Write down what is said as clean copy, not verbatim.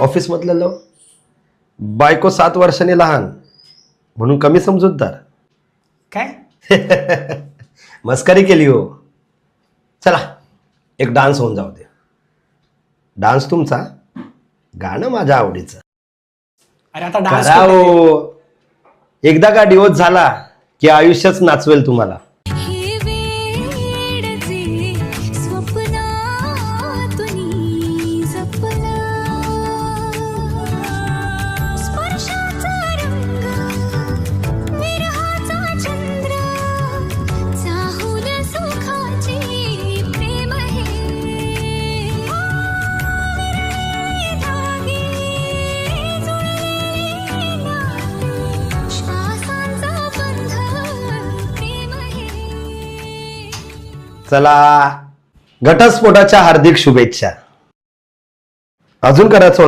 Office मधलं low बायको 7 वर्षांनी लहान म्हणून कमी समजूतदार. काय मस्करी केली हो. चला एक डान्स होऊन जाऊ दे. डान्स तुमचा, गाणं माझ्या आवडीचं. अरे आता डान्स करा हो. एकदा का डिवोर्स झाला की आयुष्यच नाचवेल तुम्हाला. चला घटस्फोटाच्या हार्दिक शुभेच्छा. अजून करायचं